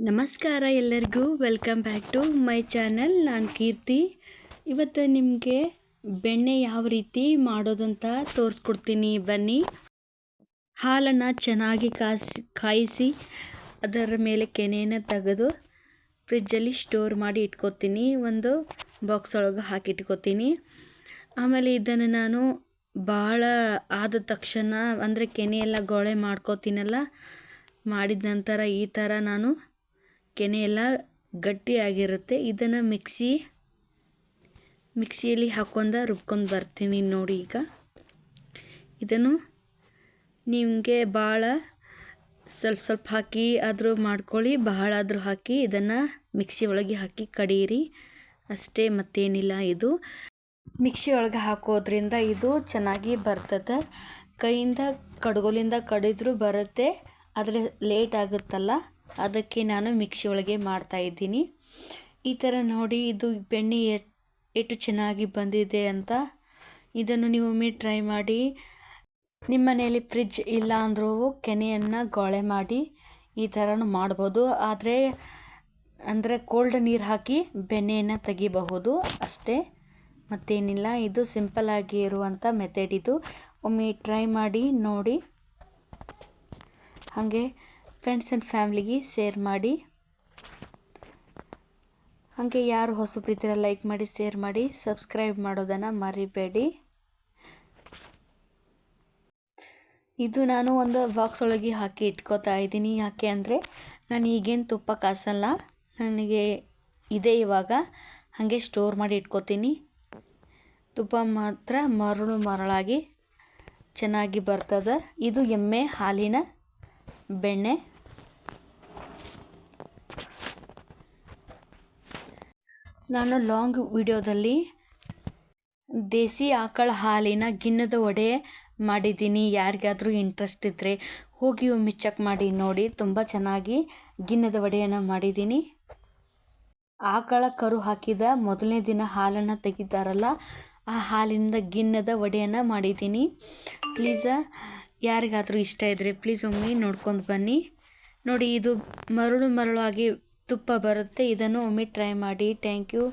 ನಮಸ್ಕಾರ ಎಲ್ಲರಿಗೂ, welcome back to my channel. ನಾನು ಕೀರ್ತಿ. ಇವತ್ತು ನಿಮಗೆ ಬೆಣ್ಣೆ ಯಾವ ರೀತಿ ಮಾಡೋದಂತ ತೋರಿಸ್ಕೊಡ್ತೀನಿ. ಬನ್ನಿ. ಹಾಲನ್ನು ಚೆನ್ನಾಗಿ ಕಾಯಿಸಿ ಅದರ ಮೇಲೆ ಕೆನೆಯನ್ನು ತೆಗೆದು ಫ್ರಿಜ್ಜಲ್ಲಿ ಸ್ಟೋರ್ ಮಾಡಿ ಇಟ್ಕೋತೀನಿ. ಒಂದು ಬಾಕ್ಸ್ ಒಳಗೆ ಹಾಕಿ ಇಟ್ಕೋತೀನಿ. ಆಮೇಲೆ ಇದನ್ನು ನಾನು ಭಾಳ ಆದ ತಕ್ಷಣ ಅಂದರೆ ಕೆನೆಯೆಲ್ಲ ಗೊಳೆ ಮಾಡ್ಕೋತೀನಲ್ಲ, ಮಾಡಿದ ನಂತರ ಈ ಥರ ನಾನು ಕೆನೆ ಎಲ್ಲ ಗಟ್ಟಿಯಾಗಿರುತ್ತೆ. ಇದನ್ನು ಮಿಕ್ಸಿಯಲ್ಲಿ ಹಾಕ್ಕೊಂಡು ರುಬ್ಕೊಂಡು ಬರ್ತೀನಿ. ನೋಡಿ, ಈಗ ಇದನ್ನು ನಿಮಗೆ ಭಾಳ ಸ್ವಲ್ಪ ಹಾಕಿ ಆದರೂ ಮಾಡ್ಕೊಳ್ಳಿ, ಬಹಳ ಆದರೂ ಹಾಕಿ ಇದನ್ನು ಮಿಕ್ಸಿ ಒಳಗೆ ಹಾಕಿ ಕಡೀರಿ ಅಷ್ಟೇ, ಮತ್ತೇನಿಲ್ಲ. ಇದು ಮಿಕ್ಸಿ ಒಳಗೆ ಹಾಕೋದ್ರಿಂದ ಇದು ಚೆನ್ನಾಗಿ ಬರ್ತದೆ. ಕೈಯಿಂದ ಕಡ್ಗೋಲಿಂದ ಕಡಿದ್ರೂ ಬರುತ್ತೆ, ಆದರೆ ಲೇಟ್ ಆಗುತ್ತಲ್ಲ, ಅದಕ್ಕೆ ನಾನು ಮಿಕ್ಸಿ ಒಳಗೆ ಮಾಡ್ತಾಯಿದ್ದೀನಿ. ಈ ಥರ ನೋಡಿ, ಇದು ಬೆಣ್ಣೆ ಎಷ್ಟು ಚೆನ್ನಾಗಿ ಬಂದಿದೆ ಅಂತ. ಇದನ್ನು ನೀವು ಒಮ್ಮೆ ಟ್ರೈ ಮಾಡಿ. ನಿಮ್ಮ ಮನೆಯಲ್ಲಿ ಫ್ರಿಜ್ ಇಲ್ಲ ಅಂದರೂ ಕೆನೆಯನ್ನು ಗೊಳೆ ಮಾಡಿ ಈ ಥರನೂ ಮಾಡ್ಬೋದು. ಅಂದರೆ ಕೋಲ್ಡ್ ನೀರು ಹಾಕಿ ಬೆಣ್ಣೆಯನ್ನು ತೆಗಿಬಹುದು ಅಷ್ಟೇ, ಮತ್ತೇನಿಲ್ಲ. ಇದು ಸಿಂಪಲ್ ಆಗಿ ಇರುವಂಥ ಮೆಥಡ್. ಇದು ಒಮ್ಮೆ ಟ್ರೈ ಮಾಡಿ ನೋಡಿ. ಹಾಗೆ ಫ್ರೆಂಡ್ಸ್ ಆ್ಯಂಡ್ ಫ್ಯಾಮ್ಲಿಗೆ ಶೇರ್ ಮಾಡಿ. ಹಾಗೆ ಯಾರು ಹೊಸಬ್ರಿದ್ದೀರ ಲೈಕ್ ಮಾಡಿ, ಶೇರ್ ಮಾಡಿ, ಸಬ್ಸ್ಕ್ರೈಬ್ ಮಾಡೋದನ್ನು ಮರಿಬೇಡಿ. ಇದು ನಾನು ಒಂದು ಬಾಕ್ಸ್ ಒಳಗೆ ಹಾಕಿ ಇಟ್ಕೋತಾ ಇದ್ದೀನಿ. ಯಾಕೆ ಅಂದರೆ ನಾನು ಈಗೇನು ತುಪ್ಪ ಕಾಸಲ್ಲ, ನನಗೆ ಇದೆ ಇವಾಗ, ಹಾಗೆ ಸ್ಟೋರ್ ಮಾಡಿ ಇಟ್ಕೋತೀನಿ. ತುಪ್ಪ ಮಾತ್ರ ಮರಳಾಗಿ ಚೆನ್ನಾಗಿ ಬರ್ತದೆ. ಇದು ಎಮ್ಮೆ ಹಾಲಿನ ಬೆಣ್ಣೆ. ನಾನು ಲಾಂಗ್ ವಿಡಿಯೋದಲ್ಲಿ ದೇಸಿ ಆಕಳ ಹಾಲಿನ ಗಿಣ್ಣದ ವಡೆ ಮಾಡಿದ್ದೀನಿ. ಯಾರಿಗಾದರೂ ಇಂಟ್ರೆಸ್ಟ್ ಇದ್ದರೆ ಹೋಗಿ ಒಮ್ಮೆ ಚೆಕ್ ಮಾಡಿ ನೋಡಿ. ತುಂಬ ಚೆನ್ನಾಗಿ ಗಿಣ್ಣದ ವಡೆಯನ್ನು ಮಾಡಿದ್ದೀನಿ. ಆಕಳ ಕರು ಹಾಕಿದ ಮೊದಲನೇ ದಿನ ಹಾಲನ್ನು ತೆಗಿತಾರಲ್ಲ, ಆ ಹಾಲಿನಿಂದ ಗಿಣ್ಣದ ವಡೆಯನ್ನು ಮಾಡಿದ್ದೀನಿ. ಪ್ಲೀಸ್ ಯಾರಿಗಾದರೂ ಇಷ್ಟ ಇದ್ದರೆ ಪ್ಲೀಸ್ ಒಮ್ಮೆ ನೋಡ್ಕೊಂಡು ಬನ್ನಿ. ನೋಡಿ, ಇದು ಮರಳಾಗಿ ತುಪ್ಪ ಬರುತ್ತೆ. ಇದನ್ನು ಒಮ್ಮೆ ಟ್ರೈ ಮಾಡಿ. Thank you.